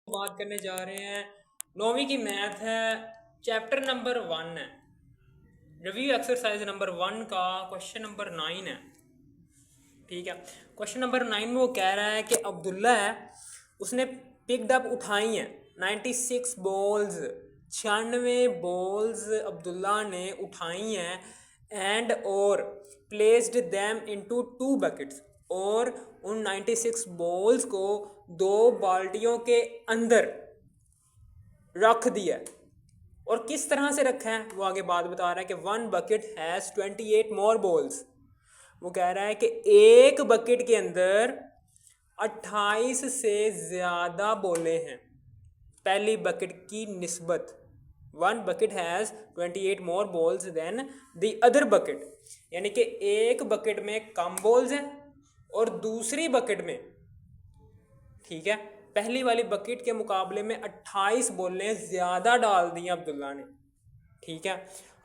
बात करने जा रहे हैं। 9वीं की मैथ है, चैप्टर नंबर 1 है, रिव्यू एक्सरसाइज नंबर 1 का क्वेश्चन नंबर 9 है। ठीक है, क्वेश्चन नंबर 9 में वो कह रहा है कि अब्दुल्ला है, उसने पिक्ड अप उठाई हैं 96 बॉल्स, 96 बॉल्स अब्दुल्ला ने उठाई हैं एंड और प्लेस्ड दैम इनटू 2 बकेट्स, और उन 96 बॉल्स को 2 बाल्टियों के अंदर रख दिया। और किस तरह से रखा है वो आगे बात बता रहा है कि 1 बकेट हैज़ 28 मोर बॉल्स। वो कह रहा है कि एक बकेट के अंदर 28 से ज़्यादा बोले हैं पहली बकेट की निस्बत। 1 bucket has 28 more balls than the other bucket, यानी कि एक बकेट में कम बॉल्स हैं और दूसरी बकेट में, ठीक है, पहली वाली बकेट के मुकाबले में 28 बॉलें ज़्यादा डाल दी अब्दुल्ला ने। ठीक है,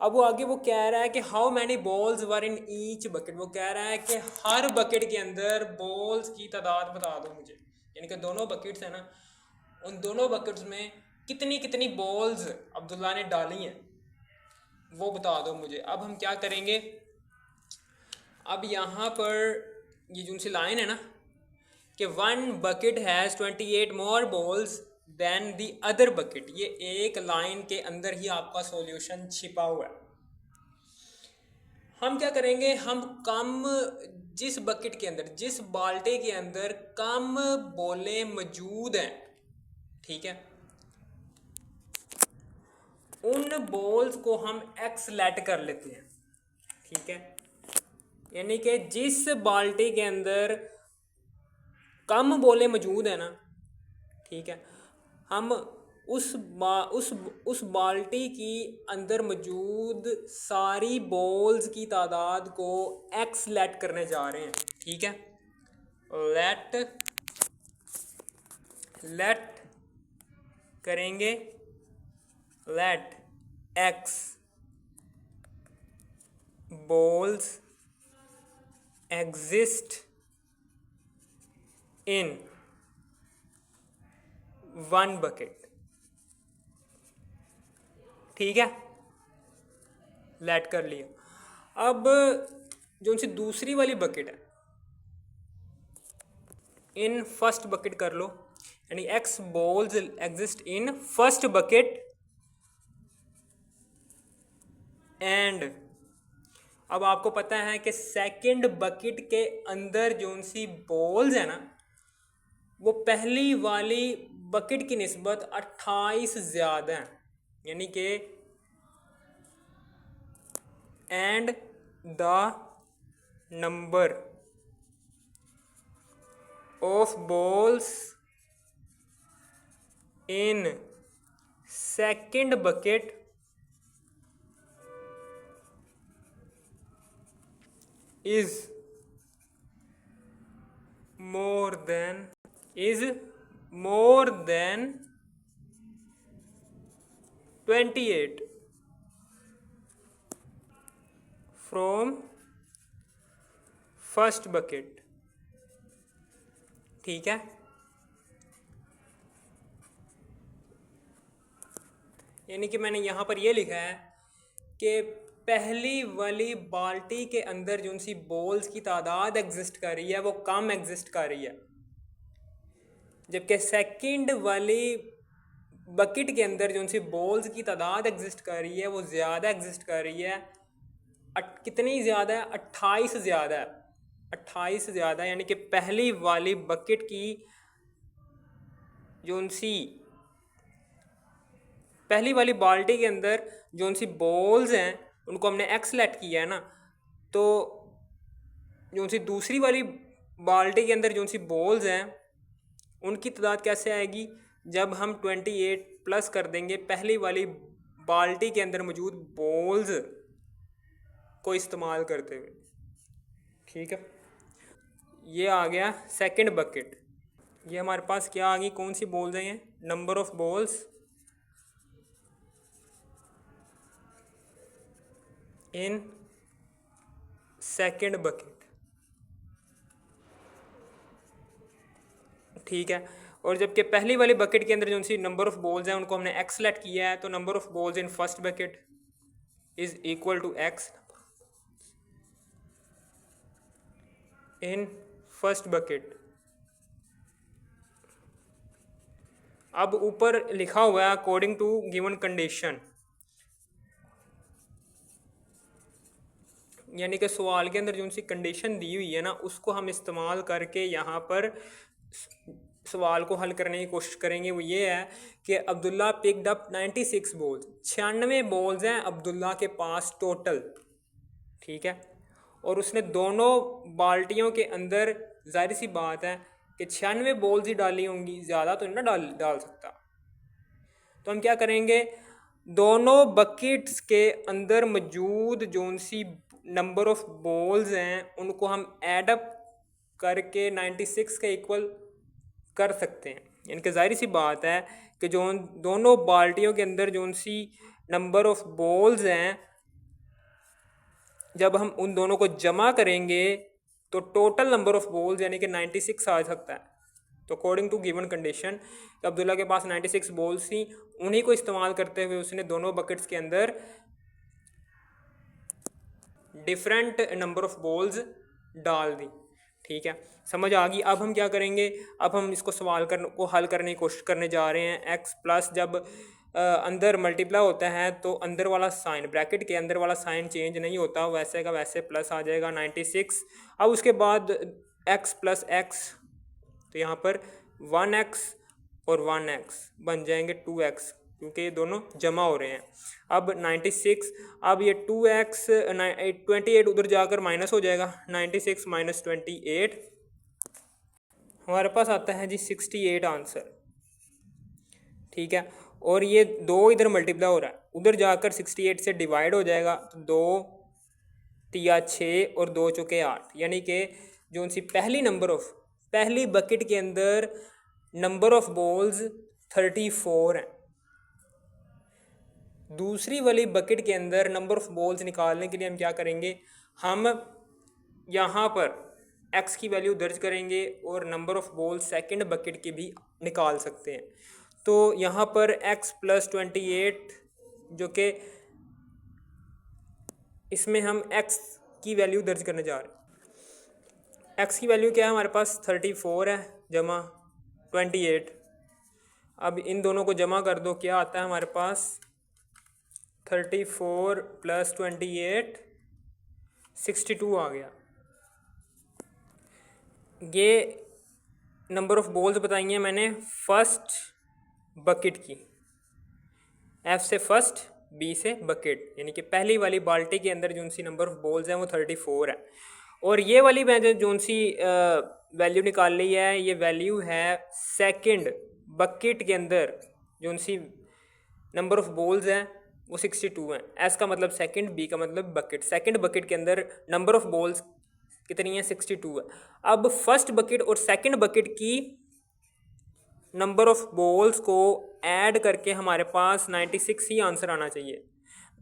अब वो आगे वो कह रहा है कि how many balls were in each bucket. वो कह रहा है कि हर बकेट के अंदर बॉल्स की तादाद बता दो मुझे, यानी कि दोनों बकेट्स हैं ना, उन दोनों बकेट्स में कितनी कितनी बॉल्स अब्दुल्ला ने डाली हैं वो बता दो मुझे। अब हम क्या करेंगे, अब यहाँ पर ये जो सी लाइन है ना कि 1 bucket has 28 more balls than the other bucket, ये एक लाइन के अंदर ही आपका सॉल्यूशन छिपा हुआ है। हम क्या करेंगे, हम कम, जिस बकेट के अंदर, जिस बाल्टे के अंदर कम बोले मौजूद हैं, ठीक है, उन बॉल्स को हम एक्स लेट कर लेते हैं। ठीक है, यानी कि जिस बाल्टी के अंदर कम बोले मौजूद है ना, ठीक है, हम उस बाल्टी की अंदर मौजूद सारी बॉल्स की तादाद को एक्स लेट करने जा रहे हैं। ठीक है, लेट करेंगे, let X balls exist in 1 bucket. ठीक है, लेट कर लिया। अब जो उनसे दूसरी वाली बकेट है, इन फर्स्ट बकेट कर लो, यानी x balls exist in first bucket and, अब आपको पता है कि सेकंड बकेट के अंदर जो सी बॉल्स है ना वो पहली वाली बकेट की निस्बत 28 ज़्यादा है, यानी कि and the number of balls in second bucket is more than 28 from first bucket. ठीक है, यानी कि मैंने यहाँ पर ये लिखा है कि पहली वाली बाल्टी के अंदर जो सी बॉल्स की तादाद एग्जिस्ट कर रही है वो कम एग्जिस्ट कर रही है, जबकि सेकंड वाली बकेट के अंदर जो सी बॉल्स की तादाद एग्जिस्ट कर रही है वो ज़्यादा एग्जिस्ट कर रही है। कितनी ज़्यादा है, 28 ज़्यादा है, 28 ज़्यादा, यानी कि पहली वाली बकेट की जो सी पहली वाली बाल्टी के अंदर जो सी बॉल्स हैं उनको हमने एक्स लेट किया है ना, तो जो सी दूसरी वाली बाल्टी के अंदर जो सी बॉल्स हैं उनकी तादाद कैसे आएगी, जब हम 28 प्लस कर देंगे पहली वाली बाल्टी के अंदर मौजूद बॉल्स को इस्तेमाल करते हुए। ठीक है, ये आ गया सेकंड बकेट। ये हमारे पास क्या आ गई, कौन सी बॉल्स हैं, ये number of balls in second bucket. ठीक है, और जबकि पहली वाली बकेट के अंदर जो सी नंबर ऑफ बॉल्स हैं उनको हमने एक्स सेलेक्ट किया है, तो number of balls in first bucket is equal to X in first bucket. अब ऊपर लिखा हुआ है अकॉर्डिंग टू गिवन कंडीशन, यानी कि सवाल के अंदर जो सी कंडीशन दी हुई है ना उसको हम इस्तेमाल करके यहाँ पर सवाल को हल करने की कोशिश करेंगे। वो ये है कि Abdullah picked up 96 balls, 96 balls हैं अब्दुल्ला के पास टोटल, ठीक है, और उसने दोनों बाल्टियों के अंदर, जाहिर सी बात है कि 96 बॉल्स ही डाली होंगी, ज़्यादा तो नहीं ना डाल सकता। तो हम क्या करेंगे, दोनों बकेट्स के अंदर मौजूद जो सी नंबर ऑफ बॉल्स हैं उनको हम ऐड अप करके 96 के इक्वल कर सकते हैं। यानी कि जाहिर सी बात है कि जो दोनों बाल्टियों के अंदर जो सी नंबर ऑफ बॉल्स हैं, जब हम उन दोनों को जमा करेंगे तो टोटल नंबर ऑफ बॉल्स यानी कि 96 आ सकता है। तो according to given condition Abdullah के पास 96 बॉल्स थी, उन्हीं को इस्तेमाल करते हुए उसने दोनों बकेट्स के अंदर डिफरेंट नंबर ऑफ बॉल्स डाल दी। ठीक है, समझ आ गई। अब हम क्या करेंगे, अब हम इसको सवाल को हल करने की कोशिश करने जा रहे हैं। एक्स प्लस जब अंदर मल्टीप्लाई होता है तो अंदर वाला साइन, ब्रैकेट के अंदर वाला साइन चेंज नहीं होता, वैसे का वैसे प्लस आ जाएगा 96। अब उसके बाद एक्स प्लस एक्स, तो यहाँ पर 1x और 1x बन जाएंगे 2x, क्योंकि ये दोनों जमा हो रहे हैं। अब 96, अब ये 2x 28 उधर जाकर माइनस हो जाएगा, 96 माइनस 28 हमारे पास आता है जी 68 आंसर। ठीक है, और ये 2 इधर मल्टीप्लाई हो रहा है, उधर जाकर 68 से डिवाइड हो जाएगा, तो 2 तिया 6 और 2 चौके 8, यानी कि जो उनसी पहली बकेट के अंदर नंबर ऑफ बॉल्स 34 हैं। दूसरी वाली बकेट के अंदर नंबर ऑफ बॉल्स निकालने के लिए हम क्या करेंगे, हम यहाँ पर x की वैल्यू दर्ज करेंगे और number of balls second bucket की भी निकाल सकते हैं। तो यहाँ पर x प्लस 28, जो कि इसमें हम x की वैल्यू दर्ज करने जा रहे हैं। x की वैल्यू क्या है हमारे पास 34 है जमा 28। अब इन दोनों को जमा कर दो, क्या आता है हमारे पास 34 प्लस 28 62 आ गया। ये नंबर ऑफ बॉल्स बताई हैं मैंने फर्स्ट बकेट की, F से फर्स्ट, B से बकेट, यानी कि पहली वाली बाल्टी के अंदर जो सी नंबर ऑफ बॉल्स हैं वो 34 है। और ये वाली मैंने जो सी वैल्यू निकाल ली है, ये वैल्यू है सेकंड बकेट के अंदर जो सी नंबर ऑफ बॉल्स हैं वो 62 हैं। S का मतलब सेकंड, B का मतलब बकेट। सेकंड बकेट के अंदर नंबर ऑफ बॉल्स कितनी है 62 है। अब फर्स्ट बकेट और सेकंड बकेट की नंबर ऑफ बॉल्स को ऐड करके हमारे पास 96 ही आंसर आना चाहिए।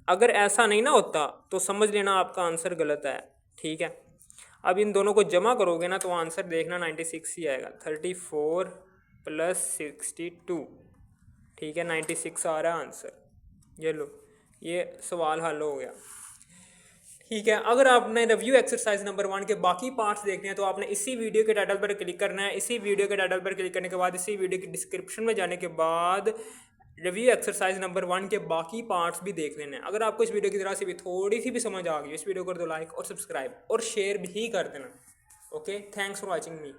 अगर ऐसा नहीं ना होता तो समझ लेना आपका आंसर गलत है। ठीक है, अब इन दोनों को जमा करोगे ना तो आंसर देखना 96 ही आएगा, 34 प्लस 62। ठीक है, 96 आ रहा है आंसर। ये लो, ये सवाल हल हो गया। ठीक है, अगर आपने रिव्यू एक्सरसाइज नंबर 1 के बाकी पार्ट्स देखने हैं तो आपने इसी वीडियो के टाइटल पर क्लिक करना है। इसी वीडियो के टाइटल पर क्लिक करने के बाद इसी वीडियो की डिस्क्रिप्शन में जाने के बाद रिव्यू एक्सरसाइज नंबर 1 के बाकी पार्ट्स भी देख लेना है। अगर आपको इस वीडियो की तरह से भी थोड़ी सी भी समझ आ गई, इस वीडियो को कर दो लाइक और सब्सक्राइब और शेयर भी कर देना। Okay, thanks for watching me.